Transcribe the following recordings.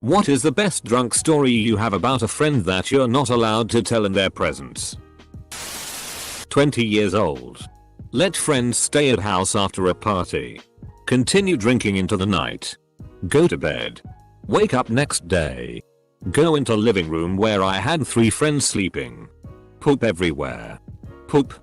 What is the best drunk story you have about a friend that you're not allowed to tell in their presence? 20 years old. Let friends stay at house after a party. Continue drinking into the night. Go to bed. Wake up next day. Go into living room where I had 3 friends sleeping. Poop everywhere. Poop.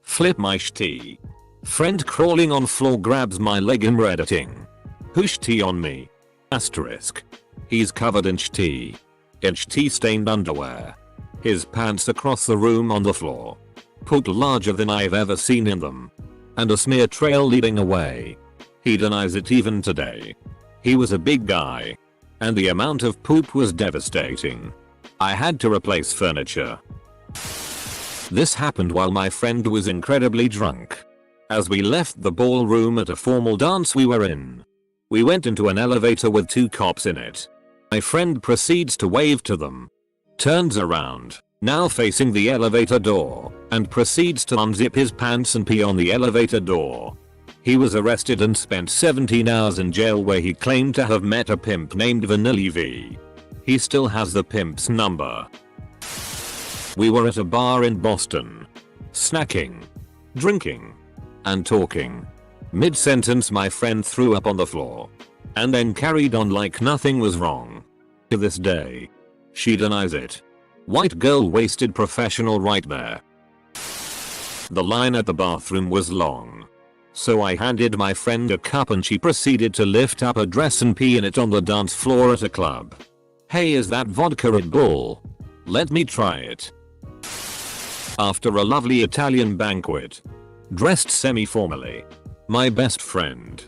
Flip my shitty. Friend crawling on floor grabs my leg in redditing. Who shitty on me? Asterisk. He's covered in shitty. In shitty stained underwear. His pants across the room on the floor. Poop larger than I've ever seen in them. And a smear trail leading away. He denies it even today. He was a big guy. And the amount of poop was devastating. I had to replace furniture. This happened while my friend was incredibly drunk. As we left the ballroom at a formal dance we were in. We went into an elevator with 2 cops in it. My friend proceeds to wave to them. Turns around, now facing the elevator door, and proceeds to unzip his pants and pee on the elevator door. He was arrested and spent 17 hours in jail where he claimed to have met a pimp named Vanilla V. He still has the pimp's number. We were at a bar in Boston. Snacking. Drinking. And talking. Mid-sentence my friend threw up on the floor. And then carried on like nothing was wrong. To this day. She denies it. White girl wasted professional right there. The line at the bathroom was long. So I handed my friend a cup and she proceeded to lift up her dress and pee in it on the dance floor at a club. Hey, is that vodka Red Bull? Let me try it. After a lovely Italian banquet. Dressed semi-formally. My best friend.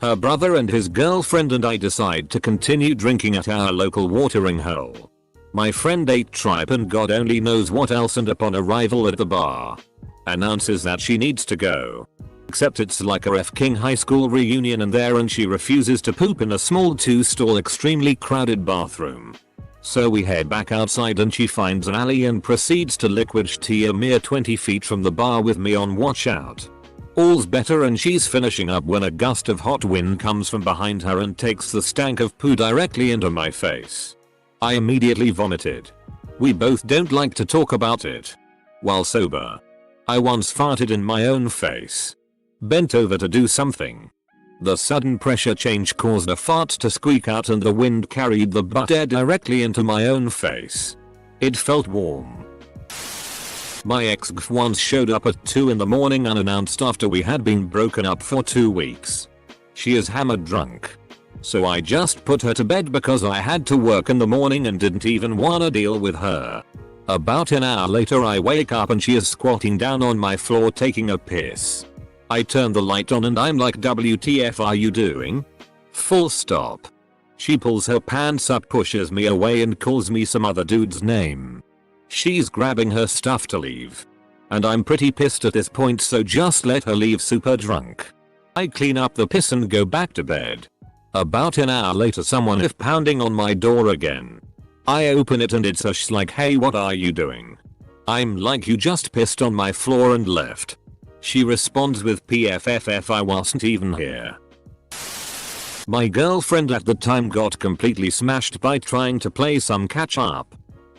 Her brother and his girlfriend and I decide to continue drinking at our local watering hole. My friend ate tripe and God only knows what else, and upon arrival at the bar. Announces that she needs to go. Except it's like a King high school reunion and there and she refuses to poop in a small 2-stall extremely crowded bathroom. So we head back outside and she finds an alley and proceeds to liquid tea a mere 20 feet from the bar with me on watch out. All's better and she's finishing up when a gust of hot wind comes from behind her and takes the stank of poo directly into my face. I immediately vomited. We both don't like to talk about it. While sober. I once farted in my own face. Bent over to do something. The sudden pressure change caused a fart to squeak out and the wind carried the butt air directly into my own face. It felt warm. My ex once showed up at 2 in the morning unannounced after we had been broken up for 2 weeks. She is hammered drunk. So I just put her to bed because I had to work in the morning and didn't even wanna deal with her. About an hour later I wake up and she is squatting down on my floor taking a piss. I turn the light on and I'm like, WTF are you doing? Full stop. She pulls her pants up, pushes me away and calls me some other dude's name. She's grabbing her stuff to leave. And I'm pretty pissed at this point, so just let her leave super drunk. I clean up the piss and go back to bed. About an hour later someone is pounding on my door again. I open it and it's Ash like, hey, what are you doing? I'm like, you just pissed on my floor and left. She responds with PFFF, I wasn't even here. My girlfriend at the time got completely smashed by trying to play some catch up.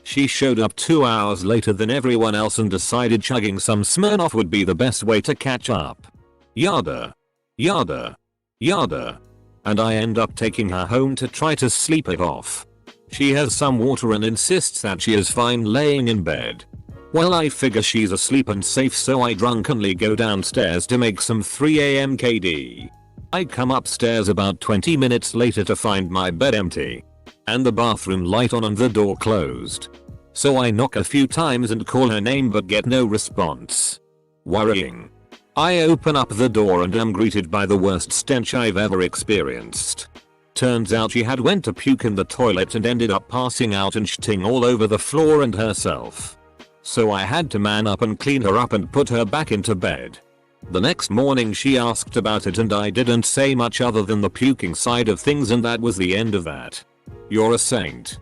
She showed up 2 hours later than everyone else and decided chugging some Smirnoff would be the best way to catch up. Yada. Yada. Yada. And I end up taking her home to try to sleep it off. She has some water and insists that she is fine laying in bed. Well, I figure she's asleep and safe, so I drunkenly go downstairs to make some 3 AM KD. I come upstairs about 20 minutes later to find my bed empty. And the bathroom light on and the door closed. So I knock a few times and call her name but get no response. Worrying. I open up the door and am greeted by the worst stench I've ever experienced. Turns out she had went to puke in the toilet and ended up passing out and shitting all over the floor and herself. So I had to man up and clean her up and put her back into bed. The next morning she asked about it and I didn't say much other than the puking side of things, and that was the end of that. You're a saint.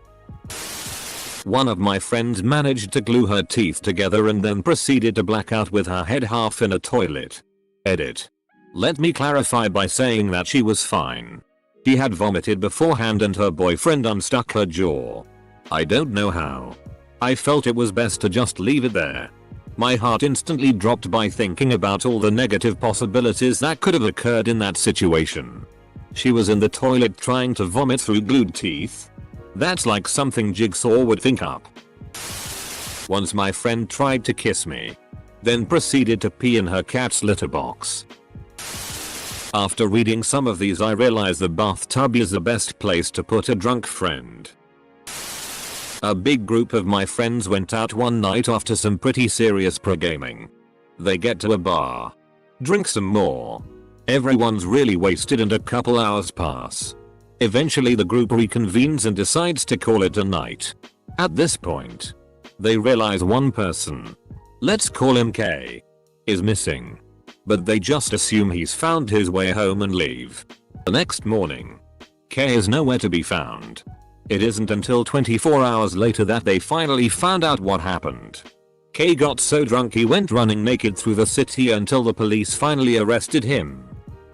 One of my friends managed to glue her teeth together and then proceeded to black out with her head half in a toilet. Edit. Let me clarify by saying that she was fine. She had vomited beforehand and her boyfriend unstuck her jaw. I don't know how. I felt it was best to just leave it there. My heart instantly dropped by thinking about all the negative possibilities that could have occurred in that situation. She was in the toilet trying to vomit through glued teeth. That's like something Jigsaw would think up. Once my friend tried to kiss me, then proceeded to pee in her cat's litter box. After reading some of these, I realized the bathtub is the best place to put a drunk friend. A big group of my friends went out one night after some pretty serious pro-gaming. They get to a bar, drink some more. Everyone's really wasted and a couple hours pass. Eventually the group reconvenes and decides to call it a night. At this point, they realize one person, let's call him K, is missing. But they just assume he's found his way home and leave. The next morning, K is nowhere to be found. It isn't until 24 hours later that they finally found out what happened. K got so drunk he went running naked through the city until the police finally arrested him.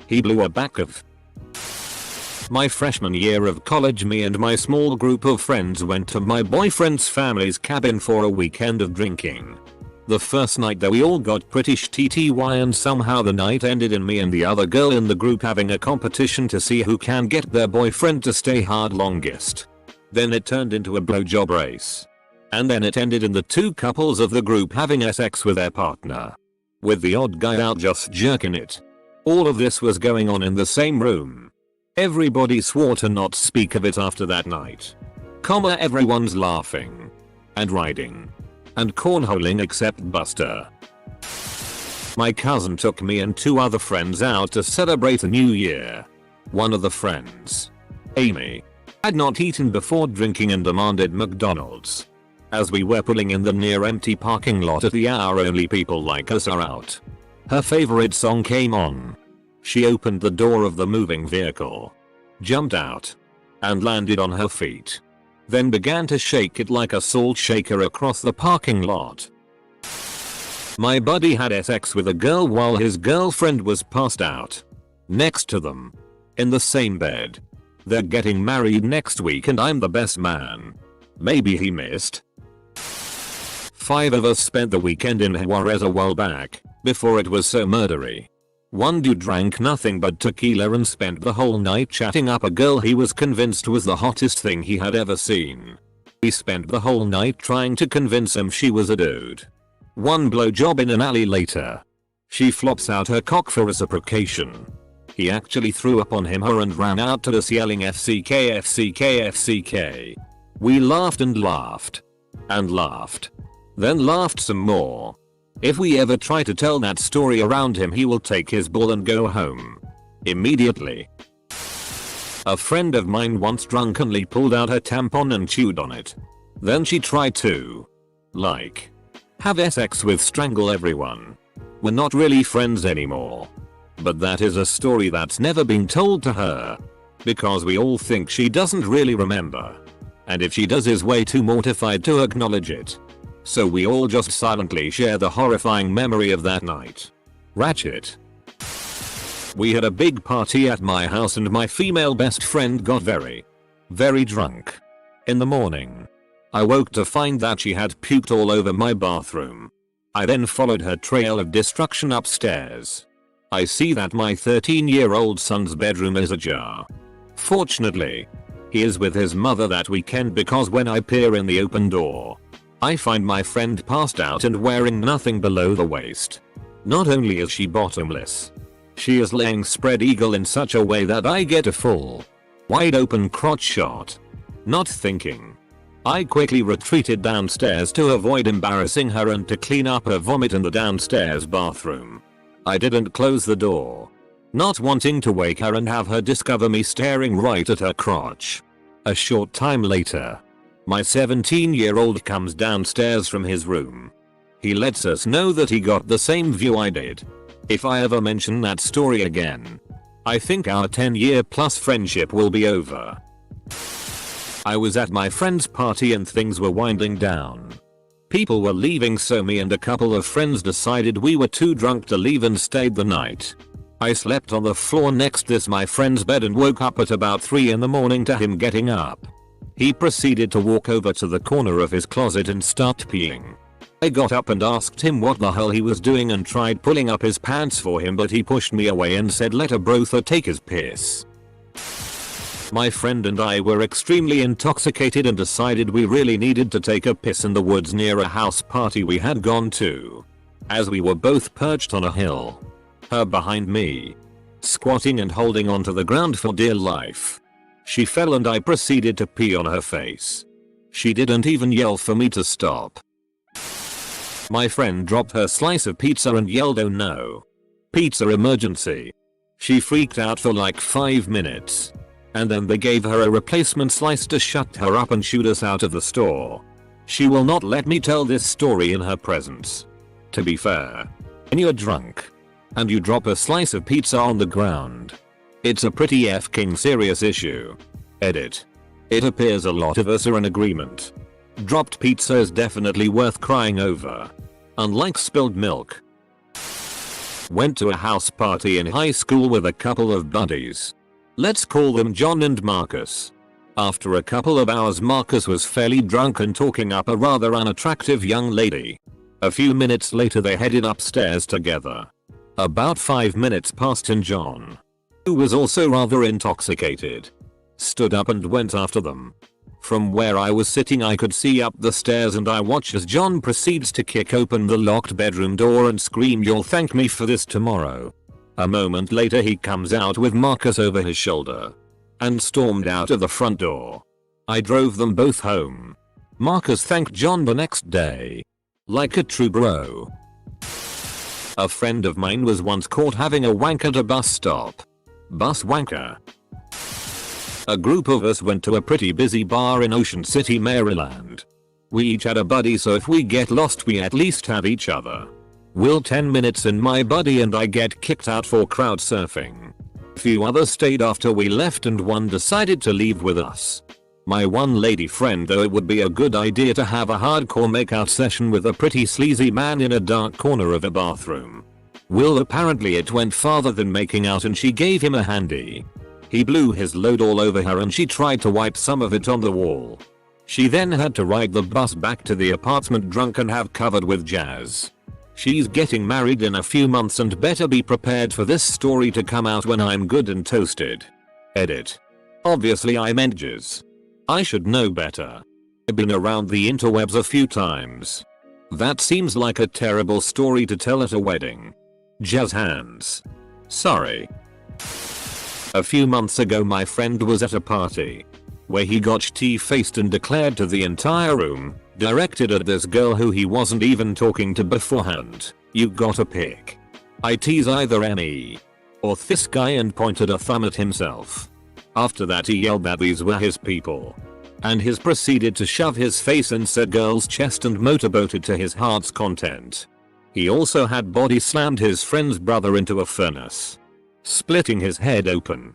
He blew a back of. My freshman year of college, me and my small group of friends went to my boyfriend's family's cabin for a weekend of drinking. The first night there we all got pretty TTY and somehow the night ended in me and the other girl in the group having a competition to see who can get their boyfriend to stay hard longest. Then it turned into a blowjob race. And then it ended in the two couples of the group having sex with their partner, with the odd guy out just jerking it. All of this was going on in the same room. Everybody swore to not speak of it after that night. Everyone's laughing and riding and cornholing except Buster. My cousin took me and two other friends out to celebrate the new year. One of the friends, Amy, had not eaten before drinking and demanded McDonald's. As we were pulling in the near empty parking lot at the hour only people like us are out, her favorite song came on. She opened the door of the moving vehicle, jumped out, and landed on her feet. Then began to shake it like a salt shaker across the parking lot. My buddy had sex with a girl while his girlfriend was passed out next to them in the same bed. They're getting married next week and I'm the best man. Maybe he missed. 5 of us spent the weekend in Juarez a while back, before it was so murdery. One dude drank nothing but tequila and spent the whole night chatting up a girl he was convinced was the hottest thing he had ever seen. We spent the whole night trying to convince him she was a dude. One blowjob in an alley later, she flops out her cock for reciprocation. He actually threw up on her and ran out to us yelling FCK FCK FCK. We laughed and laughed. And laughed. Then laughed some more. If we ever try to tell that story around him he will take his ball and go home immediately. A friend of mine once drunkenly pulled out her tampon and chewed on it. Then she tried to, have sex with Strangle everyone. We're not really friends anymore. But that is a story that's never been told to her. Because we all think she doesn't really remember. And if she does is way too mortified to acknowledge it. So we all just silently share the horrifying memory of that night. Ratchet. We had a big party at my house and my female best friend got very drunk. In the morning, I woke to find that she had puked all over my bathroom. I then followed her trail of destruction upstairs. I see that my 13-year-old son's bedroom is ajar. Fortunately, he is with his mother that weekend because when I peer in the open door, I find my friend passed out and wearing nothing below the waist. Not only is she bottomless, she is laying spread eagle in such a way that I get a full, wide open crotch shot. Not thinking, I quickly retreated downstairs to avoid embarrassing her and to clean up her vomit in the downstairs bathroom. I didn't close the door, not wanting to wake her and have her discover me staring right at her crotch. A short time later, my 17-year-old comes downstairs from his room. He lets us know that he got the same view I did. If I ever mention that story again, I think our 10-year plus friendship will be over. I was at my friend's party and things were winding down. People were leaving so me and a couple of friends decided we were too drunk to leave and stayed the night. I slept on the floor next to my friend's bed and woke up at about 3 in the morning to him getting up. He proceeded to walk over to the corner of his closet and start peeing. I got up and asked him what the hell he was doing and tried pulling up his pants for him, but he pushed me away and said let a brother take his piss. My friend and I were extremely intoxicated and decided we really needed to take a piss in the woods near a house party we had gone to. As we were both perched on a hill, her behind me, squatting and holding onto the ground for dear life, she fell and I proceeded to pee on her face. She didn't even yell for me to stop. My friend dropped her slice of pizza and yelled oh no. Pizza emergency. She freaked out for like 5 minutes. And then they gave her a replacement slice to shut her up and shoot us out of the store. She will not let me tell this story in her presence. To be fair, when you're drunk and you drop a slice of pizza on the ground, it's a pretty f***ing serious issue. Edit. It appears a lot of us are in agreement. Dropped pizza is definitely worth crying over. Unlike spilled milk. Went to a house party in high school with a couple of buddies. Let's call them John and Marcus. After a couple of hours, Marcus was fairly drunk and talking up a rather unattractive young lady. A few minutes later they headed upstairs together. About 5 minutes passed and John, who was also rather intoxicated, stood up and went after them. From where I was sitting I could see up the stairs and I watched as John proceeds to kick open the locked bedroom door and scream you'll thank me for this tomorrow. A moment later he comes out with Marcus over his shoulder and stormed out of the front door. I drove them both home. Marcus thanked John the next day. Like a true bro. A friend of mine was once caught having a wank at a bus stop. Bus wanker. A group of us went to a pretty busy bar in Ocean City, Maryland. We each had a buddy, so if we get lost we at least have each other. Will 10 minutes and my buddy and I get kicked out for crowd surfing. Few others stayed after we left and one decided to leave with us. My one lady friend thought it would be a good idea to have a hardcore makeout session with a pretty sleazy man in a dark corner of a bathroom. Will apparently it went farther than making out and she gave him a handy. He blew his load all over her and she tried to wipe some of it on the wall. She then had to ride the bus back to the apartment drunk and have covered with jazz. She's getting married in a few months and better be prepared for this story to come out when I'm good and toasted. Edit. Obviously I meant jizz. I should know better. I've been around the interwebs a few times. That seems like a terrible story to tell at a wedding. Jazz hands. Sorry. A few months ago my friend was at a party where he got shitty-faced and declared to the entire room, directed at this girl who he wasn't even talking to beforehand, "You gotta pick. I tease either me or this guy," and pointed a thumb at himself. After that he yelled that these were his people. And he proceeded to shove his face in said girl's chest and motorboated to his heart's content. He also had body slammed his friend's brother into a furnace, splitting his head open.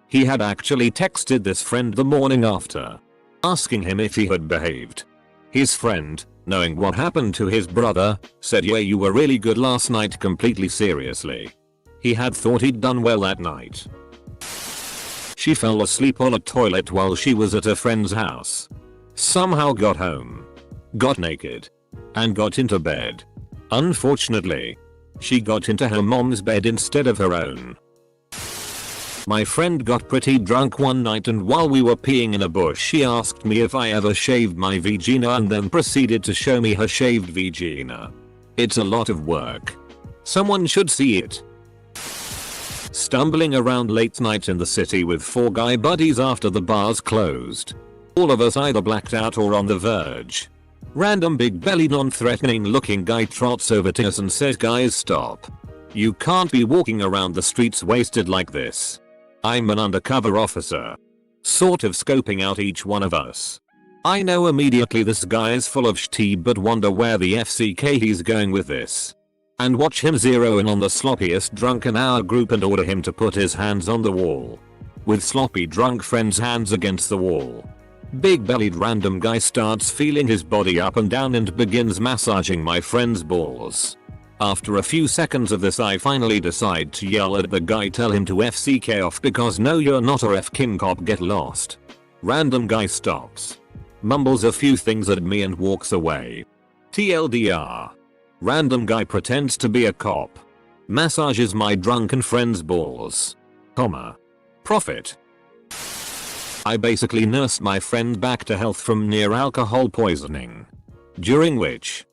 He had actually texted this friend the morning after, asking him if he had behaved. His friend, knowing what happened to his brother, said, "Yeah, you were really good last night," completely seriously. He had thought he'd done well that night. She fell asleep on a toilet while she was at a friend's house. Somehow got home, got naked, and got into bed. Unfortunately, she got into her mom's bed instead of her own. My friend got pretty drunk one night and while we were peeing in a bush she asked me if I ever shaved my vagina and then proceeded to show me her shaved vagina. It's a lot of work. Someone should see it. Stumbling around late night in the city with 4 guy buddies after the bars closed. All of us either blacked out or on the verge. Random big belly non-threatening looking guy trots over to us and says, "Guys, stop. You can't be walking around the streets wasted like this." I'm an undercover officer, sort of scoping out each one of us. I know immediately this guy is full of shit but wonder where the FCK he's going with this. And watch him zero in on the sloppiest drunk in our group and order him to put his hands on the wall. With sloppy drunk friend's hands against the wall, big bellied random guy starts feeling his body up and down and begins massaging my friend's balls. After a few seconds of this I finally decide to yell at the guy, tell him to FCK off because no you're not a F-kin cop, get lost. Random guy stops, mumbles a few things at me and walks away. TLDR. Random guy pretends to be a cop. Massages my drunken friend's balls. Profit. I basically nursed my friend back to health from near alcohol poisoning, during which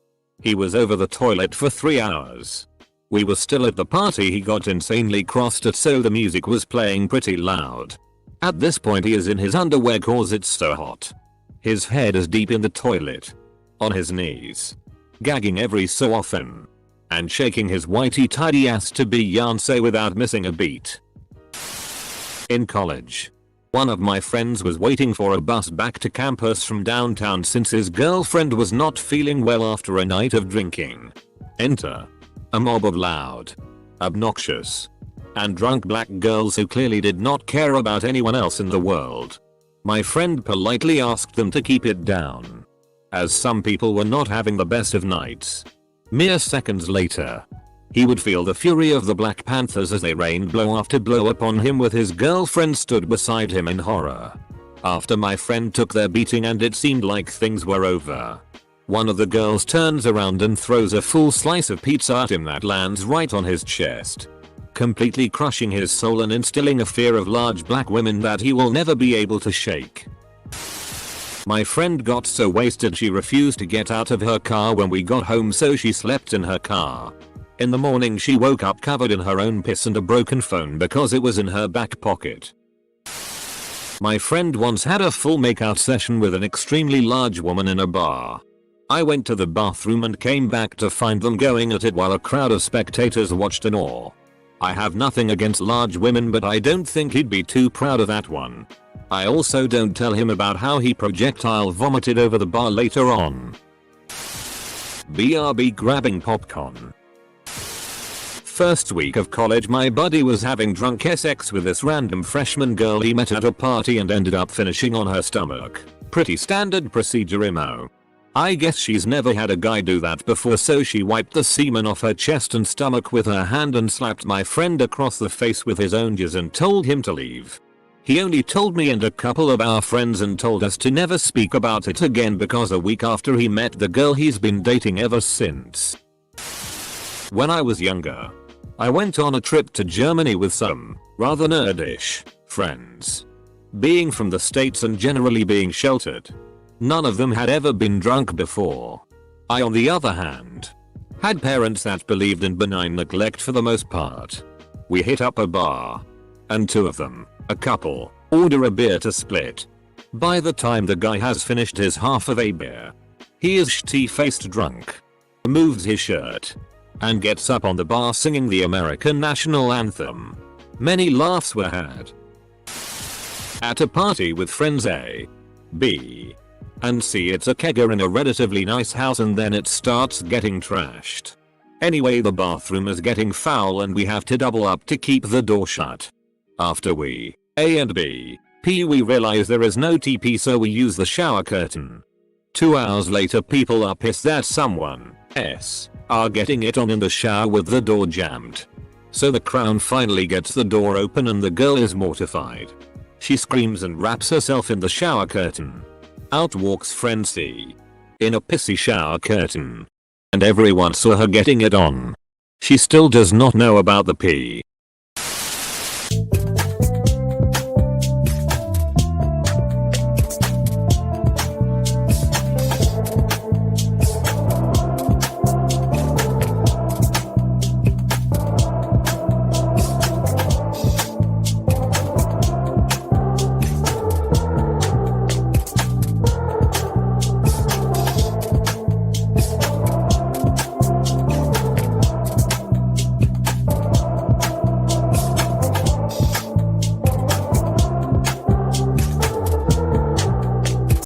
he was over the toilet for 3 hours. We were still at the party he got insanely crossed at, so the music was playing pretty loud. At this point he is in his underwear cause it's so hot. His head is deep in the toilet, on his knees, gagging every so often, and shaking his whitey tidy ass to Beyonce without missing a beat. In college, one of my friends was waiting for a bus back to campus from downtown since his girlfriend was not feeling well after a night of drinking. Enter a mob of loud, obnoxious, and drunk black girls who clearly did not care about anyone else in the world. My friend politely asked them to keep it down, as some people were not having the best of nights. Mere seconds later, he would feel the fury of the Black Panthers as they rained blow after blow upon him with his girlfriend stood beside him in horror. After my friend took their beating and it seemed like things were over, one of the girls turns around and throws a full slice of pizza at him that lands right on his chest, completely crushing his soul and instilling a fear of large black women that he will never be able to shake. My friend got so wasted she refused to get out of her car when we got home, so she slept in her car. In the morning she woke up covered in her own piss and a broken phone because it was in her back pocket. My friend once had a full makeout session with an extremely large woman in a bar. I went to the bathroom and came back to find them going at it while a crowd of spectators watched in awe. I have nothing against large women, but I don't think he'd be too proud of that one. I also don't tell him about how he projectile vomited over the bar later on. BRB grabbing popcorn. First week of college, my buddy was having drunk sex with this random freshman girl he met at a party and ended up finishing on her stomach. Pretty standard procedure imo. I guess she's never had a guy do that before, so she wiped the semen off her chest and stomach with her hand and slapped my friend across the face with his own jizz and told him to leave. He only told me and a couple of our friends and told us to never speak about it again because a week after he met the girl he's been dating ever since. When I was younger, I went on a trip to Germany with some rather nerdish friends. Being from the States and generally being sheltered, none of them had ever been drunk before. I, on the other hand, had parents that believed in benign neglect for the most part. We hit up a bar, and two of them, a couple, order a beer to split. By the time the guy has finished his half of a beer, he is shitty-faced drunk, moves his shirt, and gets up on the bar singing the American national anthem. Many laughs were had. At a party with friends A, B, and C, it's a kegger in a relatively nice house and then it starts getting trashed. Anyway, the bathroom is getting foul and we have to double up to keep the door shut. After we, A and B, P, we realize there is no TP, so we use the shower curtain. 2 hours later, people are pissed that someone S are getting it on in the shower with the door jammed. So the crown finally gets the door open and the girl is mortified. She screams and wraps herself in the shower curtain. Out walks friend C, in a pissy shower curtain. And everyone saw her getting it on. She still does not know about the P.